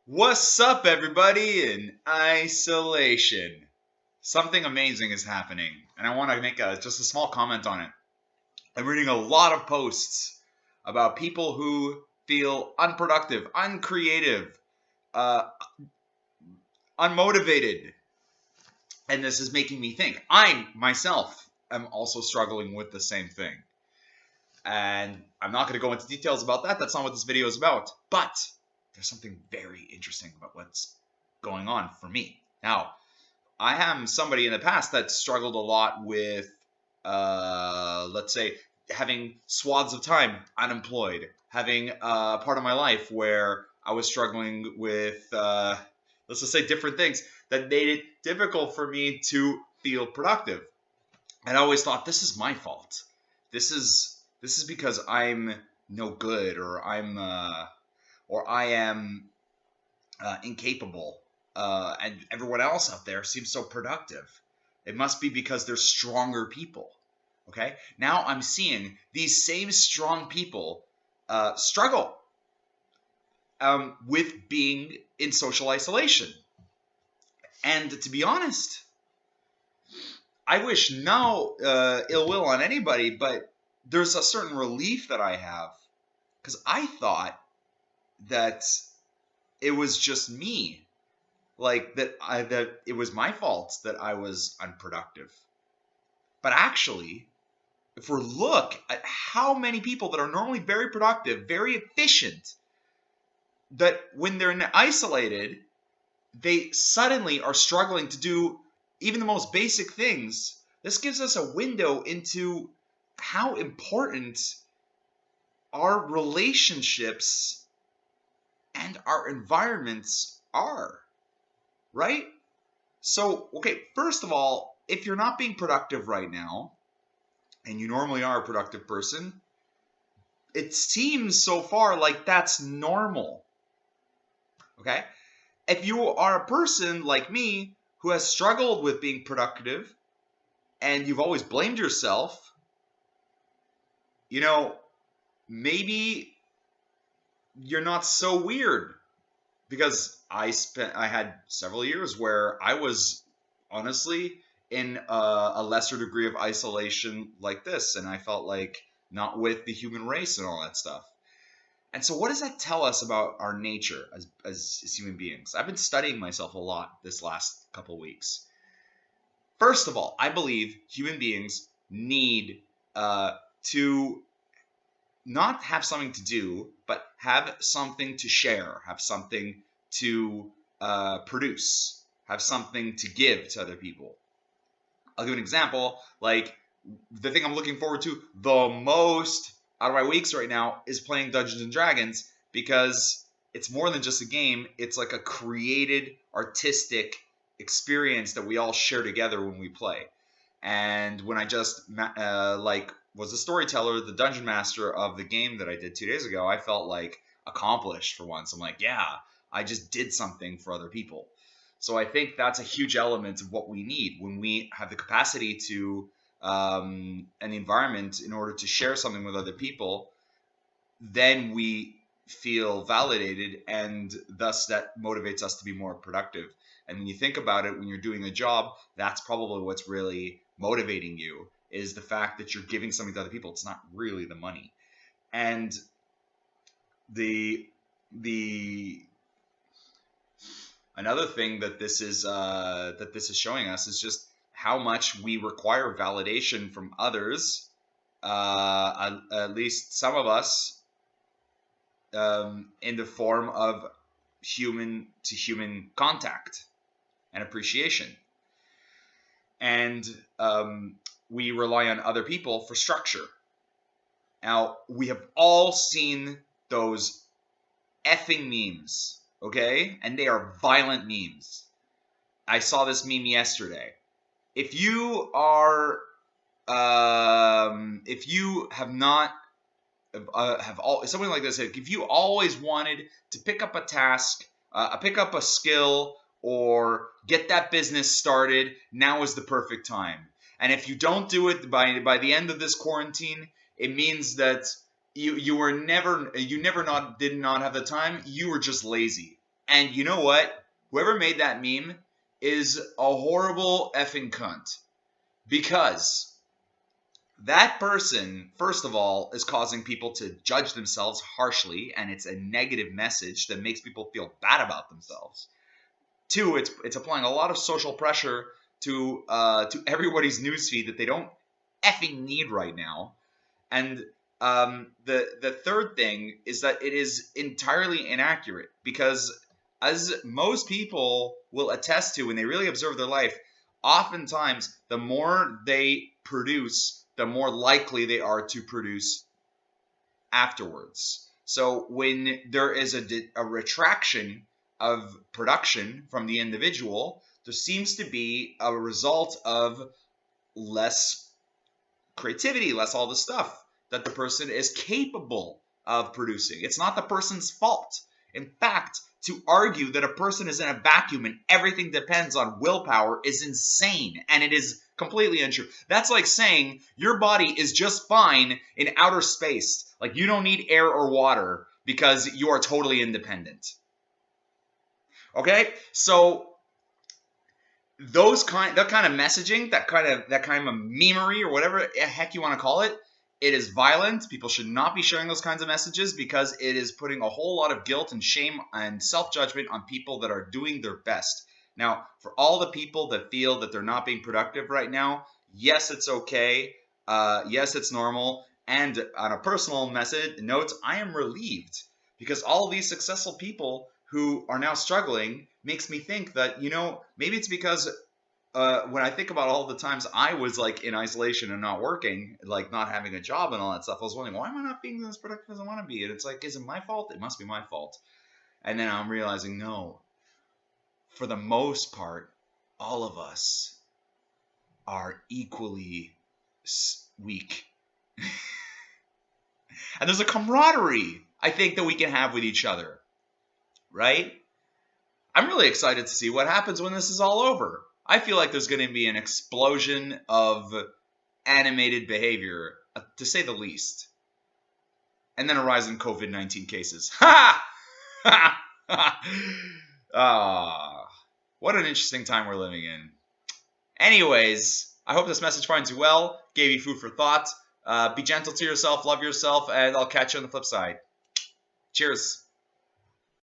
What's up, everybody in isolation? Something amazing is happening, and I want to make just a small comment on it. I'm reading a lot of posts about people who feel unproductive, uncreative, uh, unmotivated, and this is making me think. I myself am also struggling with the same thing, and I'm not going to go into details about that. That's not what this video is about, but there's something very interesting about what's going on for me now. I am somebody in the past that struggled a lot with, let's say, having swaths of time unemployed, having a part of my life where I was struggling with, let's just say, different things that made it difficult for me to feel productive. And I always thought, this is my fault. This is because I'm no good, or I am incapable, and everyone else out there seems so productive. It must be because they're stronger people. Okay? Now I'm seeing these same strong people struggle with being in social isolation. And to be honest, I wish no ill will on anybody, but there's a certain relief that I have because I thought that it was just me, like that it was my fault that I was unproductive. But actually, if we look at how many people that are normally very productive, very efficient, that when they're isolated, they suddenly are struggling to do even the most basic things. This gives us a window into how important our relationships and our environments are, right? So, okay, first of all, if you're not being productive right now, and you normally are a productive person, it seems so far like that's normal. Okay? If you are a person like me who has struggled with being productive and you've always blamed yourself, maybe you're not so weird, because I had several years where I was honestly in a lesser degree of isolation like this, and I felt like not with the human race and all that stuff. And so, what does that tell us about our nature as human beings? I've been studying myself a lot this last couple weeks. First of all, I believe human beings need to not have something to do, but have something to share, have something to produce, have something to give to other people. I'll give an example. Like, the thing I'm looking forward to the most out of my weeks right now is playing Dungeons and Dragons, because it's more than just a game. It's like a created, artistic experience that we all share together when we play. And when I just was the storyteller, the dungeon master of the game that I did 2 days ago, I felt like accomplished for once. I'm like, yeah, I just did something for other people. So I think that's a huge element of what we need when we have the capacity to an environment in order to share something with other people. Then we feel validated, and thus that motivates us to be more productive. And when you think about it, when you're doing a job, that's probably what's really motivating you, is the fact that you're giving something to other people. It's not really the money. And the another thing that this is showing us is just how much we require validation from others. At least some of us, in the form of human to human contact and appreciation. And we rely on other people for structure. Now, we have all seen those effing memes, okay? And they are violent memes. I saw this meme yesterday. If you are, if you have not, something like this, if you always wanted to pick up a task, pick up a skill, or get that business started, now is the perfect time. And if you don't do it by the end of this quarantine, it means that you did not have the time. You were just lazy. And you know what? Whoever made that meme is a horrible effing cunt. Because that person, first of all, is causing people to judge themselves harshly, and it's a negative message that makes people feel bad about themselves. Two, it's applying a lot of social pressure to everybody's newsfeed that they don't effing need right now. And the third thing is that it is entirely inaccurate because, as most people will attest to when they really observe their life, oftentimes the more they produce, the more likely they are to produce afterwards. So when there is a retraction of production from the individual, there seems to be a result of less creativity, less all the stuff that the person is capable of producing. It's not the person's fault. In fact, to argue that a person is in a vacuum and everything depends on willpower is insane, and it is completely untrue. That's like saying your body is just fine in outer space. Like you don't need air or water because you are totally independent. Okay? So that kind of messaging, that kind of memery or whatever the heck you want to call it, it is violent. People should not be sharing those kinds of messages because it is putting a whole lot of guilt and shame and self-judgment on people that are doing their best. Now, for all the people that feel that they're not being productive right now, yes, it's okay. Yes, it's normal. And on a personal note, I am relieved because all these successful people who are now struggling makes me think that, maybe it's because when I think about all the times I was like in isolation and not working, like not having a job and all that stuff, I was wondering, why am I not being as productive as I want to be? And it's like, is it my fault? It must be my fault. And then I'm realizing, no, for the most part, all of us are equally weak. And there's a camaraderie, I think, that we can have with each other, right? I'm really excited to see what happens when this is all over. I feel like there's going to be an explosion of animated behavior, to say the least. And then a rise in COVID-19 cases. Ha! What an interesting time we're living in. Anyways, I hope this message finds you well, gave you food for thought. Be gentle to yourself, love yourself, and I'll catch you on the flip side. Cheers.